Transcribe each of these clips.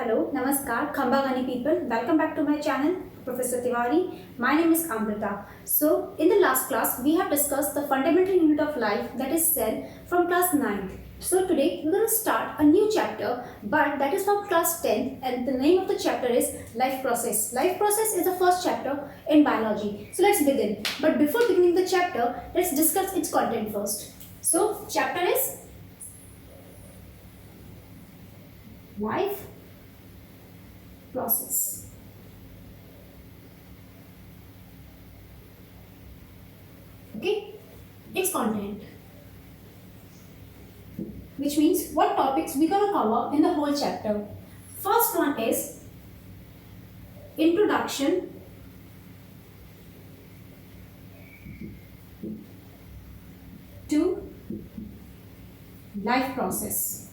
Hello, Namaskar, Khambagani people. Welcome back to my channel, Professor Tiwari. My name is Amrita. So, in the last class, we have discussed the fundamental unit of life, that is cell, from class 9th. So, today we're going to start a new chapter, but that is from class 10th, and the name of the chapter is Life Process. Life Process is the first chapter in biology. So, let's begin. But before beginning the chapter, let's discuss its content first. So, chapter is Life Process. Okay, its content, which means what topics we're going to cover in the whole chapter. First one is introduction to life process.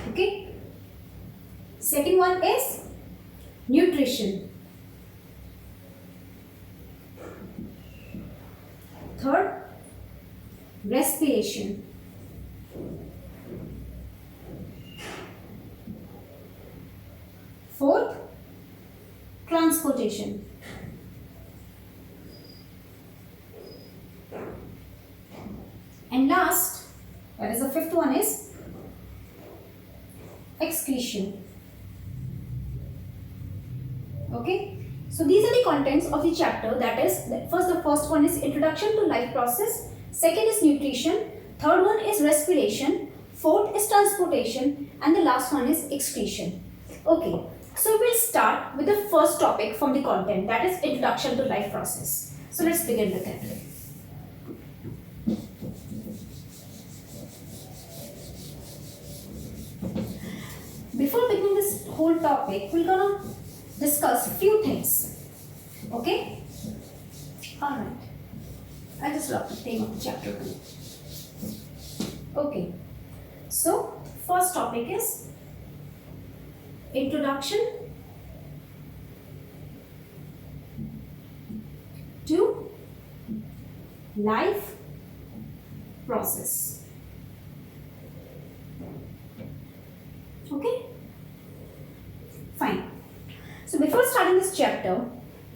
Okay. Second one is nutrition. Third, respiration. Fourth, transportation. And last, that is the fifth one, is excretion. Okay, so these are the contents of the chapter. That is, the first one is introduction to life process, second is nutrition, third one is respiration, fourth is transportation, and the last one is excretion. Okay, so we'll start with the first topic from the content, that is introduction to life process. So let's begin with it. Before beginning this whole topic, we're gonna discuss few things. Okay? Alright. I just love the name of the chapter too. Okay. So, first topic is introduction to life process. Okay? Fine. So before starting this chapter,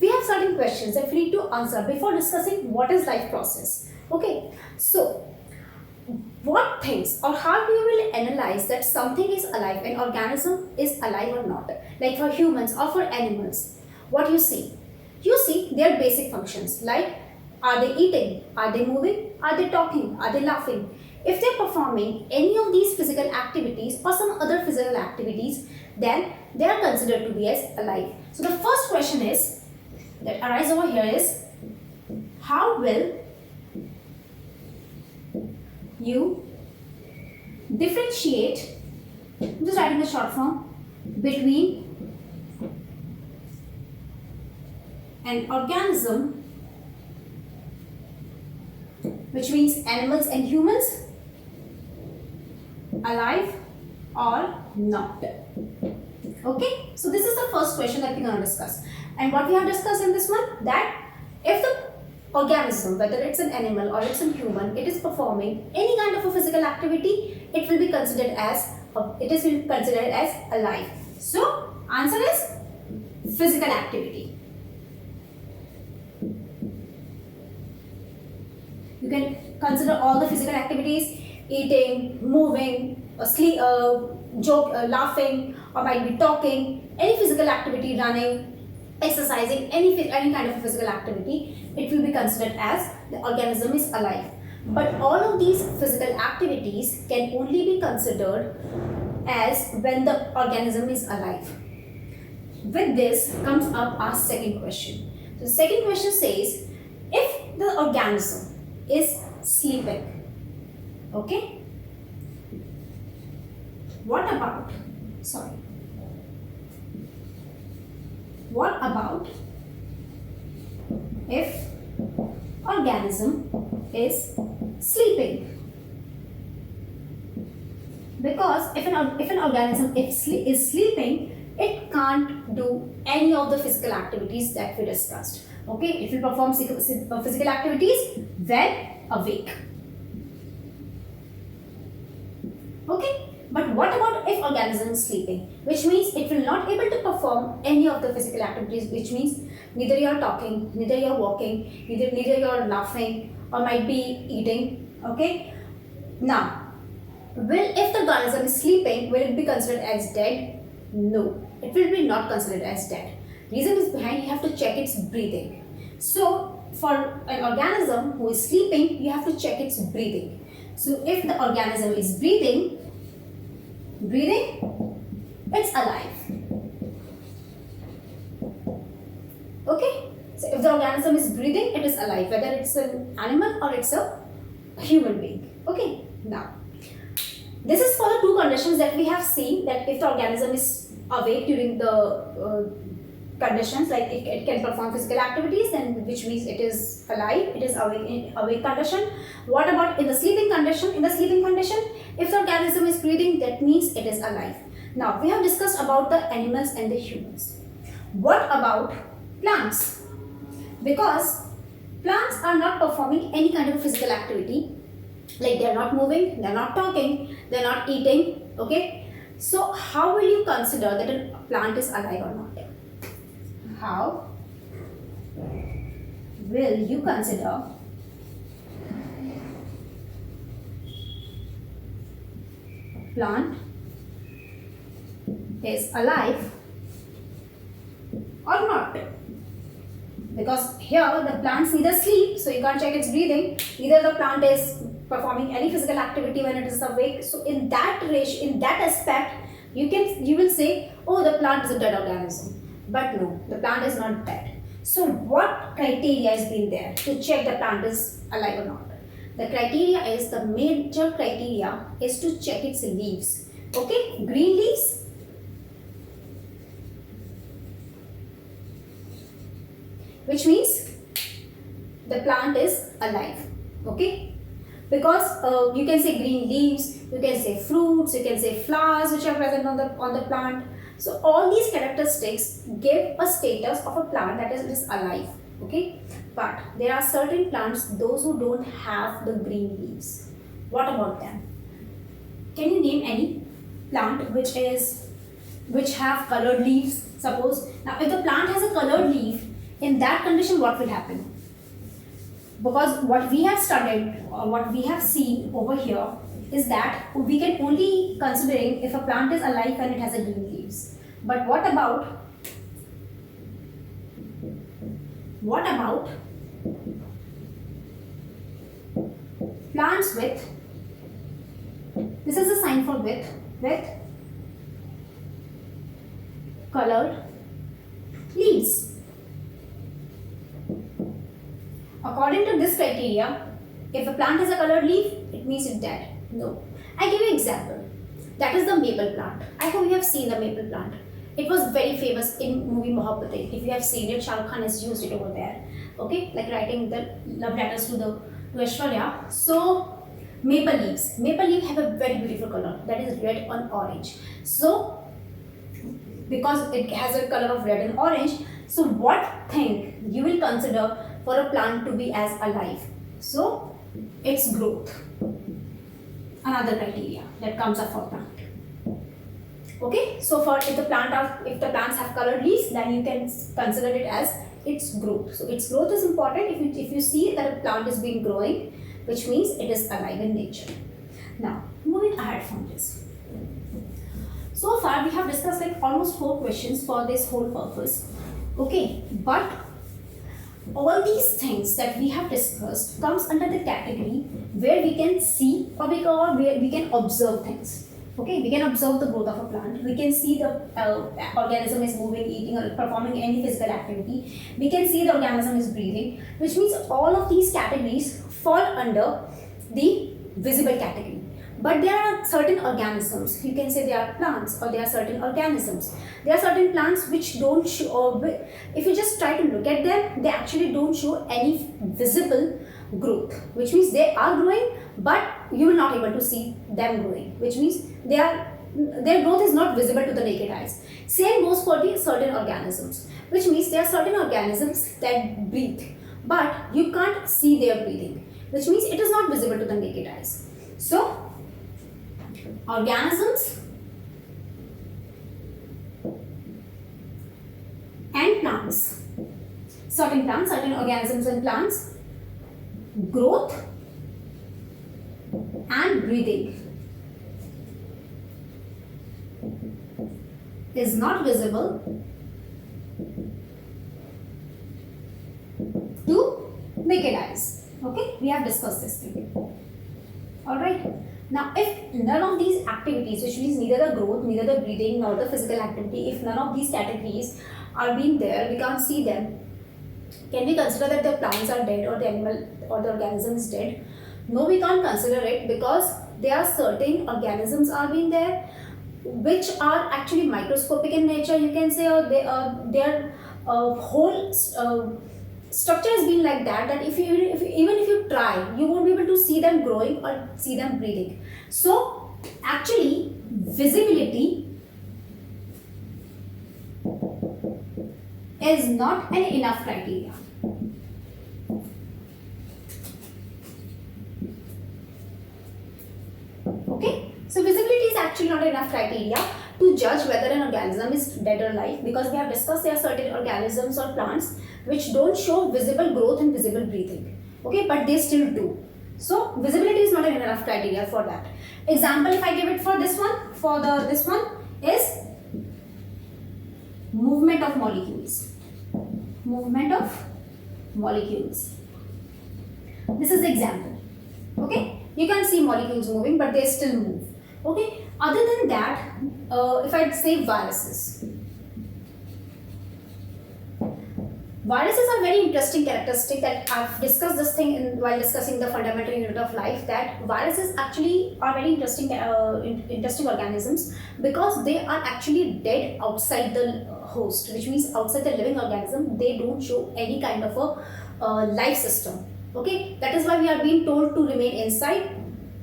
we have certain questions that we need to answer before discussing what is life process. Okay, so what things or how you will analyze that something is alive, an organism is alive or not, like for humans or for animals? What you see? You see their basic functions, like are they eating, are they moving, are they talking, are they laughing? If they are performing any of these physical activities or some other physical activities, then they are considered to be as alive. So the first question is that arises over here is, how will you differentiate, I'm just writing the short form, between an organism, which means animals and humans, alive or not? Okay, so this is the first question that we're going to discuss. And what we have discussed in this one, that if the organism, whether it's an animal or it's a human, it is performing any kind of a physical activity, it will be considered as alive. So answer is physical activity. You can consider all the physical activities: eating, moving, sleep, laughing, or might be talking, any physical activity, running, exercising, any kind of a physical activity, it will be considered as the organism is alive. But all of these physical activities can only be considered as when the organism is alive. With this comes up our second question. So the second question says, if the organism is sleeping, okay, what about if organism is sleeping? Because if an organism is sleeping, it can't do any of the physical activities that we discussed. Okay, it will perform physical activities when awake. Okay, but what about if if organism is sleeping, which means it will not able to perform any of the physical activities, which means neither you are talking, neither you are walking, neither you are laughing or might be eating. Okay. Now, if the organism is sleeping, will it be considered as dead? No, it will be not considered as dead. Reason is behind, you have to check its breathing. So for an organism who is sleeping, you have to check its breathing. So if the organism is breathing, it's alive. Okay. So if the organism is breathing, it is alive, whether it's an animal or it's a human being. Okay. Now, this is for the two conditions that we have seen, that if the organism is awake during the conditions, like it can perform physical activities, then which means it is alive, it is awake in awake condition. What about in the sleeping condition? In the sleeping condition, if the organism is breathing, that means it is alive. Now, we have discussed about the animals and the humans. What about plants? Because plants are not performing any kind of physical activity, like they are not moving, they are not talking, they are not eating. Okay, so how will you consider that a plant is alive or not? How will you consider plant is alive or not? Because here the plants neither sleep, so you can't check its breathing, neither the plant is performing any physical activity when it is awake. So in that ratio, in that aspect, you will say, oh, the plant is a dead organism. But no, the plant is not dead. So what criteria has been there to check the plant is alive or not? The criteria is, the major criteria is to check its leaves. Okay, green leaves, which means the plant is alive. Okay, because you can say green leaves, you can say fruits, you can say flowers which are present on the plant. So all these characteristics give a status of a plant that is alive. Okay, but there are certain plants, those who don't have the green leaves. What about them? Can you name any plant which have colored leaves? Suppose now, if the plant has a colored leaf, in that condition what will happen? Because what we have studied or what we have seen over here is that we can only considering if a plant is alive when it has a green leaves. But what about plants with, this is a sign for with colored leaves? According to this criteria, if a plant has a colored leaf, it means it's dead. No. I give you an example. That is the maple plant. I hope you have seen the maple plant. It was very famous in movie Mohabbatein. If you have seen it, Shah Rukh Khan has used it over there. Okay, like writing the love letters to Aishwarya. So maple leaves. Maple leaves have a very beautiful color. That is red and orange. So because it has a color of red and orange, so what thing you will consider for a plant to be as alive? So its growth. Another criteria that comes up for plant. Okay, so for if the plants have colored leaves, then you can consider it as its growth. So its growth is important. If you see that a plant is being growing, which means it is alive in nature. Now, moving ahead from this. So far we have discussed like almost 4 questions for this whole purpose. Okay, but all these things that we have discussed comes under the category where we can see or where we can observe things. Okay, we can observe the growth of a plant. We can see the organism is moving, eating, or performing any physical activity. We can see the organism is breathing, which means all of these categories fall under the visible category. But there are certain organisms, you can say they are plants, or there are certain organisms. There are certain plants which don't show, or if you just try to look at them, they actually don't show any visible growth, which means they are growing, but you will not able to see them growing, which means their growth is not visible to the naked eyes. Same goes for the certain organisms, which means there are certain organisms that breathe, but you can't see their breathing, which means it is not visible to the naked eyes. So organisms certain plants, certain organisms and plants, growth and breathing is not visible to naked eyes. Okay, we have discussed this thing. Alright. Now, if none of these activities, which means neither the growth, neither the breathing, nor the physical activity, if none of these categories are being there, we can't see them. Can we consider that the plants are dead or the animal or the organism is dead? No, we can't consider it, because there are certain organisms are being there which are actually microscopic in nature, you can say, or their whole structure has been like that, that even if you try, you won't be able to see them growing or see them breathing. So actually visibility is not an enough criteria. Okay, so visibility is actually not enough criteria to judge whether an organism is dead or alive, because we have discussed there are certain organisms or plants which don't show visible growth and visible breathing. Okay, but they still do. So visibility is not an enough criteria for that. Example, if I give it for this one, this one is movement of molecules. Movement of molecules. This is the example. Okay, you can see molecules moving, but they still move. Okay, other than that, if I say viruses. Viruses are very interesting characteristic that I've discussed this thing while discussing the fundamental unit of life, that viruses actually are very interesting organisms, because they are actually dead outside the host, which means outside the living organism. They don't show any kind of a life system. Okay, that is why we are being told to remain inside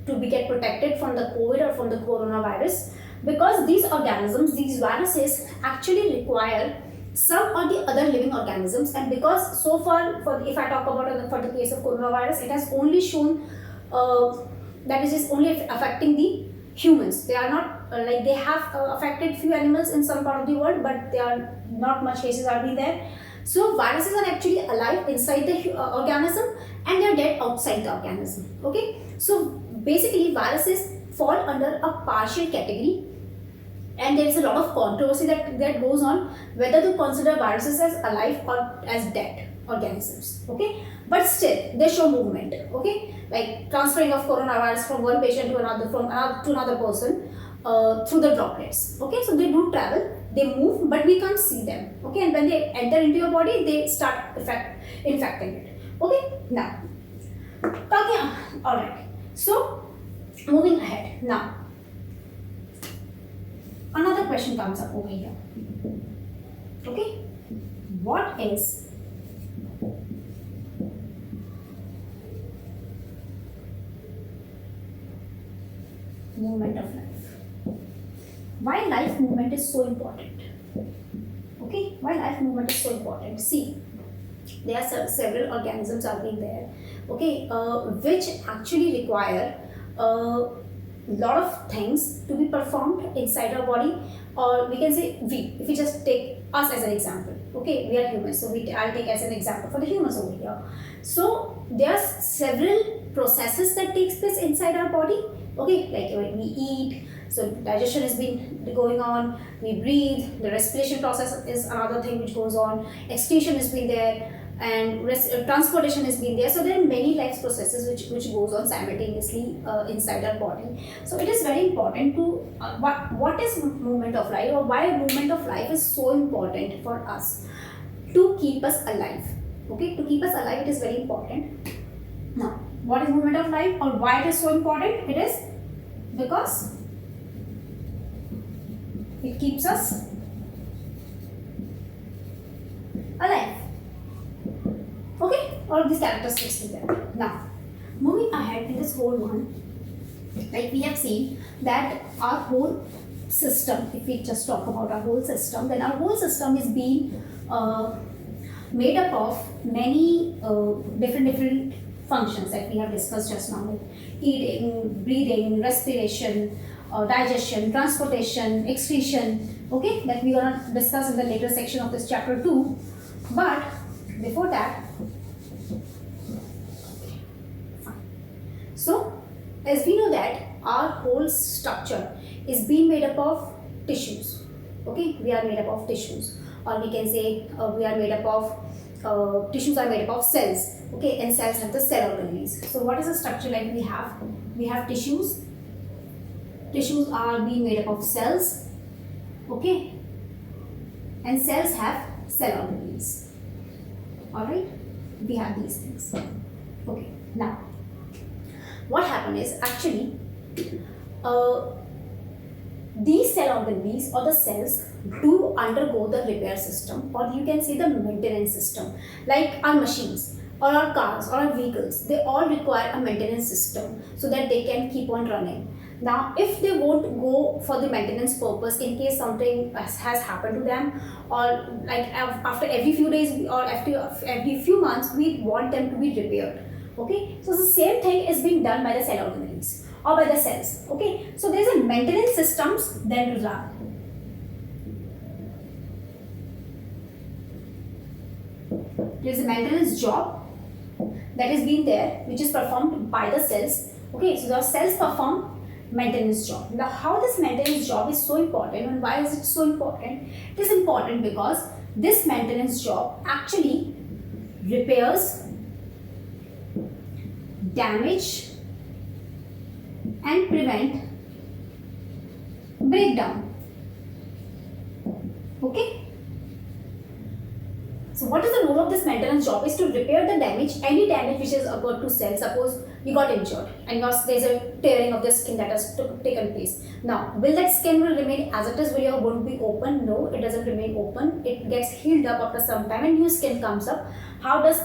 to get protected from the COVID or from the coronavirus, because these organisms, these viruses actually require some or the other living organisms. And because so far, if I talk about for the case of coronavirus, it has only shown that it is only affecting the humans. They are not like they have affected few animals in some part of the world, but they are not much cases are being there. So viruses are actually alive inside the organism and they are dead outside the organism. Okay, so basically viruses fall under a partial category, and there is a lot of controversy that goes on whether to consider viruses as alive or as dead organisms. Okay, but still they show movement. Okay, like transferring of coronavirus from one patient to another, from to another person through the droplets. Okay, so they do travel, they move, but we can't see them. Okay, and when they enter into your body, they start infecting it. Okay, now talking. All right, so moving ahead now. Another question comes up over here. Okay, what is movement of life? Why life movement is so important? Okay, why life movement is so important? See, there are several organisms out there. Okay, which actually require lot of things to be performed inside our body, or we can say if we just take us as an example. Okay, we are humans, so I'll take as an example for the humans over here. So there are several processes that takes place inside our body. Okay, like when we eat, so digestion has been going on, we breathe, the respiration process is another thing which goes on, excretion has been there, and transportation has been there. So there are many life processes which goes on simultaneously inside our body. So it is very important to what is movement of life, or why movement of life is so important for us to keep us alive. Okay, to keep us alive, it is very important. Now, what is movement of life, or why it is so important? It is because it keeps us alive. Okay, all of these characteristics are there. Now, moving ahead in this whole one, like we have seen that our whole system, if we just talk about our whole system, then our whole system is being made up of many different functions that we have discussed just now, like eating, breathing, respiration, digestion, transportation, excretion. Okay, that we are going to discuss in the later section of this chapter 2. But before that, fine. So as we know that our whole structure is being made up of tissues. Okay, we are made up of tissues, or we can say we are made up of tissues are made up of cells. Okay, and cells have the cell organelles. So what is the structure like we have? We have tissues. Tissues are being made up of cells. Okay, and cells have cell organelles. Alright, we have these things. Okay, now what happened is actually these cell organelles or the cells do undergo the repair system, or you can say the maintenance system. Like our machines or our cars or our vehicles, they all require a maintenance system so that they can keep on running. Now if they won't go for the maintenance purpose, in case something has happened to them, or like after every few days or after every few months, we want them to be repaired. Okay, so the same thing is being done by the cell organelles or by the cells. Okay, so there is a maintenance systems that will run. There is a maintenance job that is being there, which is performed by the cells. Okay, so the cells perform maintenance job. Now how this maintenance job is so important, and why is it so important? It is important because this maintenance job actually repairs damage and prevent breakdown. Okay, so what is the role of this maintenance job? Is to repair the damage, any damage which has occurred to cells. Suppose you got injured and there's a tearing of the skin that has taken place. Now will that skin will remain as it is? Will your wound be open? No, it doesn't remain open. It gets healed up after some time and new skin comes up. How does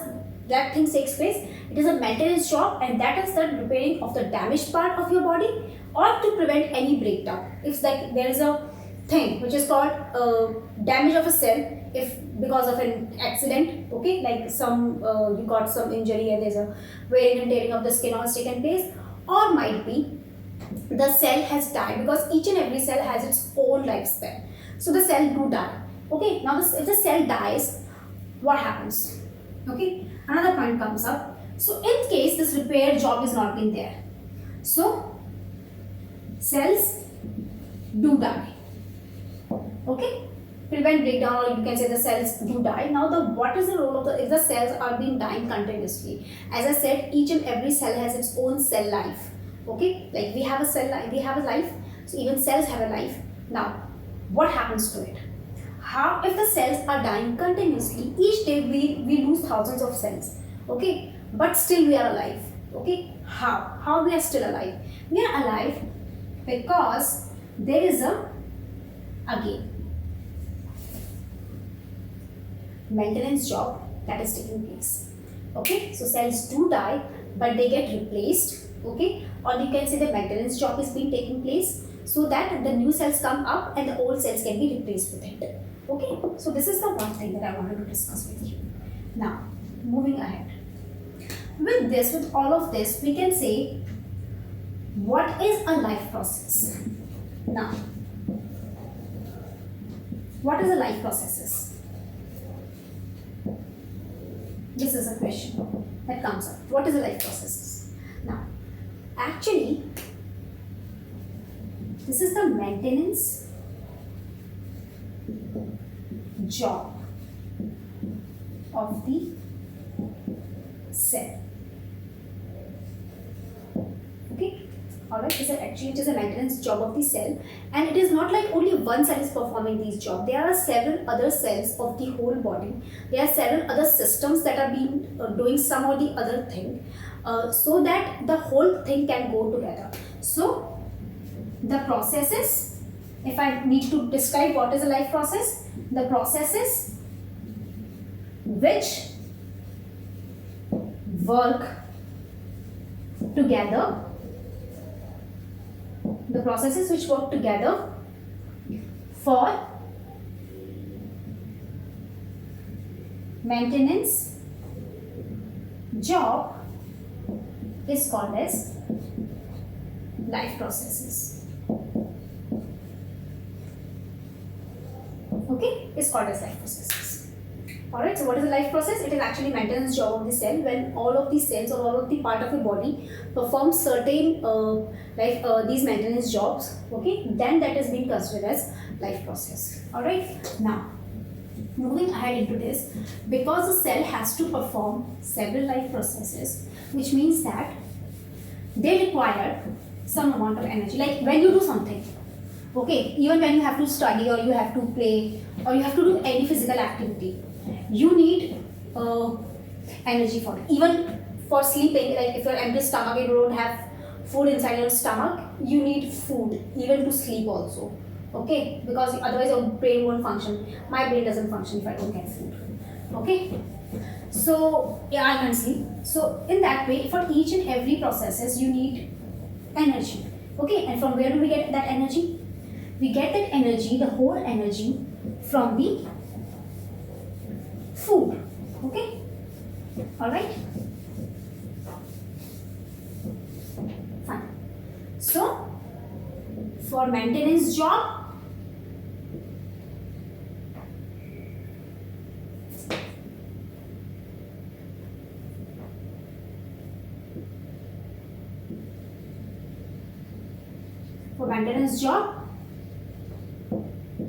that thing takes place? It is a maintenance job, and that is the repairing of the damaged part of your body, or to prevent any breakdown. If like there is a thing which is called damage of a cell, if because of an accident, okay, like some you got some injury and there's a wearing and tearing of the skin has taken place, or might be the cell has died, because each and every cell has its own lifespan. So the cell do die. Okay, now if the cell dies, what happens? Okay, another point comes up. So in case this repair job is not been there, so cells do die. Okay, prevent breakdown, or you can say the cells do die. Now what is the role of if the cells are being dying continuously? As I said, each and every cell has its own cell life. Okay, like we have a cell life, we have a life, so even cells have a life. Now what happens to it? How if the cells are dying continuously? Each day we lose thousands of cells. Okay, but still we are alive. Okay, how we are still alive? We are alive because there is again maintenance job that is taking place. Okay, so cells do die, but they get replaced. Okay, or you can say the maintenance job is being taking place, so that the new cells come up and the old cells can be replaced with it. Okay, so this is the one thing that I wanted to discuss with you. Now moving ahead, with all of this, we can say what is a life process. Now what is a life processes? This is a question that comes up. What is a life processes? Now actually this is the maintenance job of the cell. Okay, alright, it is a maintenance job of the cell, and it is not like only one cell is performing these jobs. There are several other cells of the whole body. There are several other systems that are being doing some or the other thing, so that the whole thing can go together. So the processes, if I need to describe what is a life process, the processes which work together, the processes which work together for maintenance job is called as life processes. Okay, is called as life processes. Alright, so what is the life process? It is actually maintenance job of the cell. When all of the cells or all of the part of the body perform certain these maintenance jobs, okay, then that is being considered as life process. Alright, now moving ahead into this, because the cell has to perform several life processes, which means that they require some amount of energy. Like when you do something, okay, even when you have to study or you have to play or you have to do any physical activity, you need energy for it. Even for sleeping, like if you're empty stomach, you don't have food inside your stomach, you need food even to sleep also. Okay, because otherwise your brain won't function. My brain doesn't function if I don't get food. Okay, so yeah, I can sleep. So in that way, for each and every processes, you need energy. Okay, and from where do we get that energy? We get that energy, the whole energy, from the food. Okay, all right, fine. So for maintenance job,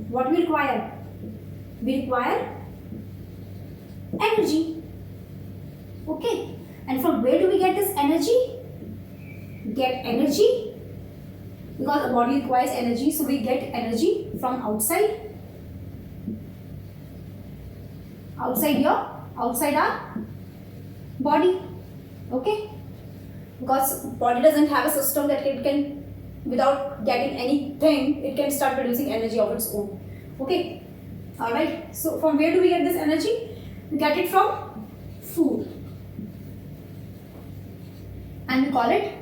what we require? We require energy. Okay, and from where do we get this energy? Get energy because the body requires energy, so we get energy from outside our body. Okay, because body doesn't have a system that it can, without getting anything, it can start producing energy of its own. Okay, all right, so from where do we get this energy? We get it from food, and we call it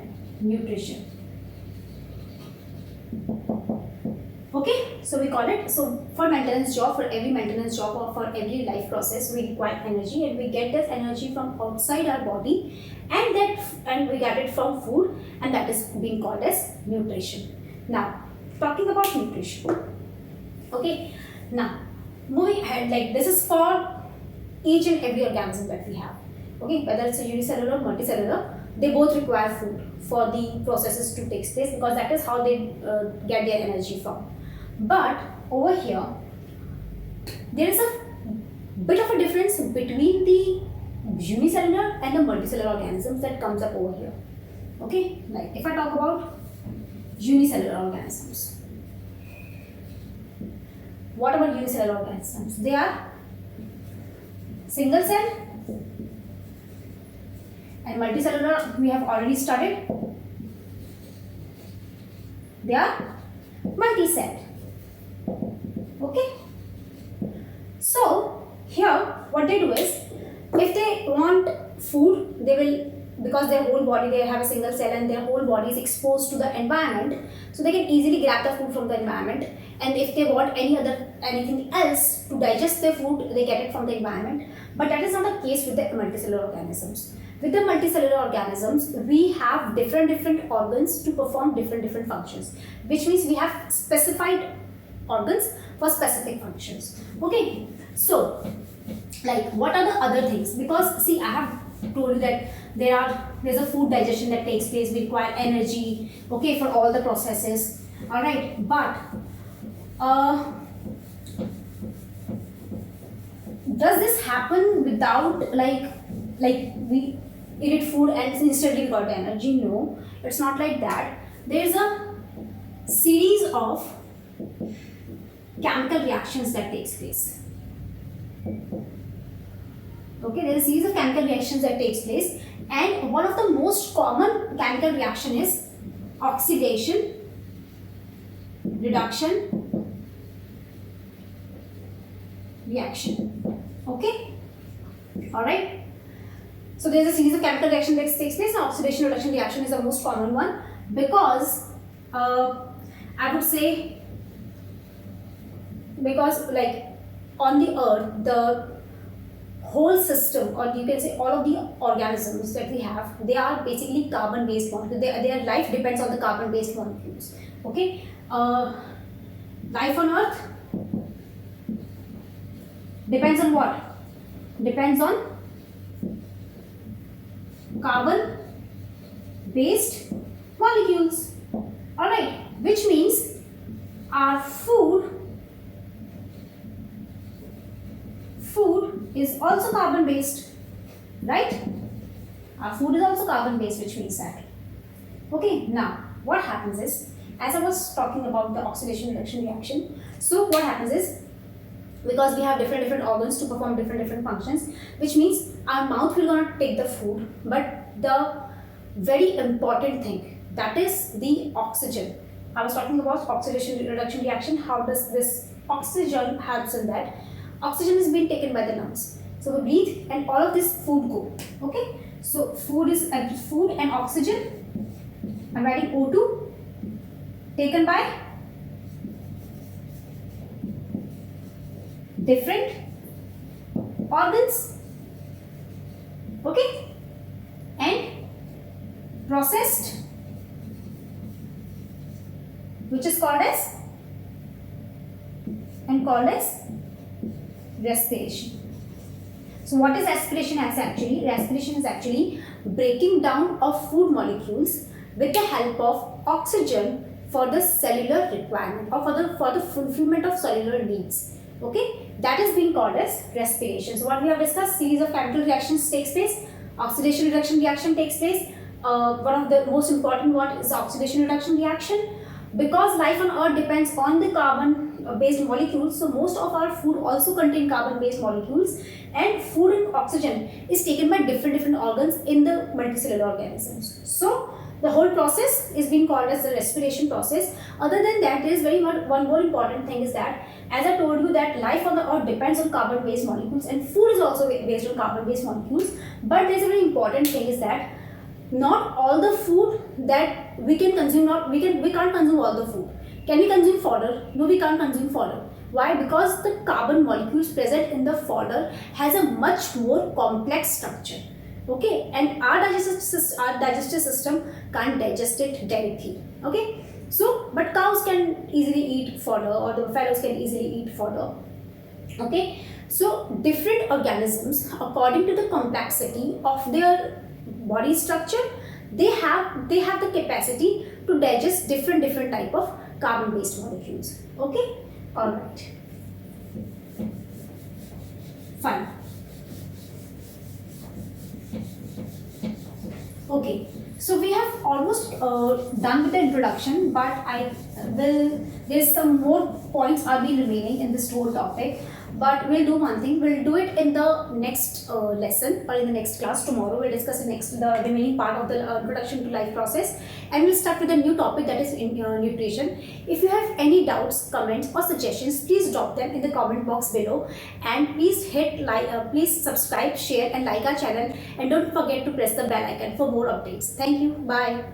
nutrition. Okay, so we call it, so for maintenance job, for every maintenance job or for every life process, we require energy, and we get this energy from outside our body, and we get it from food, and that is being called as nutrition. Now, talking about nutrition. Okay, now moving ahead, like this is for each and every organism that we have. Okay, whether it's a unicellular or multicellular, they both require food for the processes to take place, because that is how they get their energy from. But over here, there is a bit of a difference between the unicellular and the multicellular organisms that comes up over here. Okay, like if I talk about unicellular organisms, what about unicellular organisms? They are single cell, and multicellular we have already studied. They are multi-cell. Okay, so here what they do is, if they want food, they will, because their whole body, they have a single cell and their whole body is exposed to the environment, so they can easily grab the food from the environment. And if they want anything else to digest their food, they get it from the environment. But that is not the case with the multicellular organisms. With the multicellular organisms, we have different organs to perform different functions, which means we have specified organs for specific functions. Okay, so like what are the other things? Because see, I have told you that there's a food digestion that takes place. We require energy, okay, for all the processes. All right, but does this happen without like we eat food and instantly got energy? No, it's not like that. There's a series of chemical reactions that takes place. Okay, there is a series of chemical reactions that takes place, and one of the most common chemical reaction is oxidation, reduction, reaction. Okay, all right. So there is a series of chemical reaction that takes place, and oxidation reduction reaction is the most common one, because I would say, because like on the earth, the whole system, or you can say all of the organisms that we have, they are basically carbon based molecules. Their life depends on the carbon based molecules. Okay, life on earth depends on what? depends on carbon based molecules. Alright, which means our food is also carbon based, right? Our food is also carbon based, which means that. Okay, now what happens is, as I was talking about the oxidation reduction reaction, so what happens is, because we have different organs to perform different functions, which means our mouth will gonna take the food, but the very important thing, that is the oxygen. I was talking about oxidation reduction reaction. How does this oxygen helps in that? Oxygen is being taken by the lungs. So we breathe and all of this food go. Okay. So food and oxygen. I'm writing O2 taken by different organs. Okay. And processed, which is called as respiration. So what is respiration actually? Respiration is actually breaking down of food molecules with the help of oxygen for the cellular requirement or for the fulfillment of cellular needs. Okay, that is being called as respiration. So what we have discussed, series of chemical reactions takes place, oxidation reduction reaction takes place. One of the most important one is oxidation reduction reaction. Because life on earth depends on the carbon based molecules, so most of our food also contain carbon based molecules, and food and oxygen is taken by different organs in the multicellular organisms. So the whole process is being called as the respiration process. Other than that, there is one more important thing is that, as I told you, that life on the earth depends on carbon based molecules and food is also based on carbon based molecules. But there is a very important thing is that not all the food that we can consume, we can't consume all the food. Can we consume fodder? No, we can't consume fodder. Why? Because the carbon molecules present in the fodder has a much more complex structure. Okay, and our digestive system can't digest it directly. Okay, so but cows can easily eat fodder, or the buffaloes can easily eat fodder. Okay, so different organisms, according to the complexity of their body structure, they have the capacity to digest different type of carbon based molecules. Okay, all right, fine. Okay, so we have almost done with the introduction, but there's some more points are being remaining in this whole topic. But we'll do one thing, we'll do it in the next lesson or in the next class. Tomorrow we'll discuss the remaining part of the introduction to life process, and we'll start with a new topic, that is nutrition. If you have any doubts, comments or suggestions, please drop them in the comment box below, and please please subscribe, share and like our channel, and don't forget to press the bell icon for more updates. Thank you. Bye.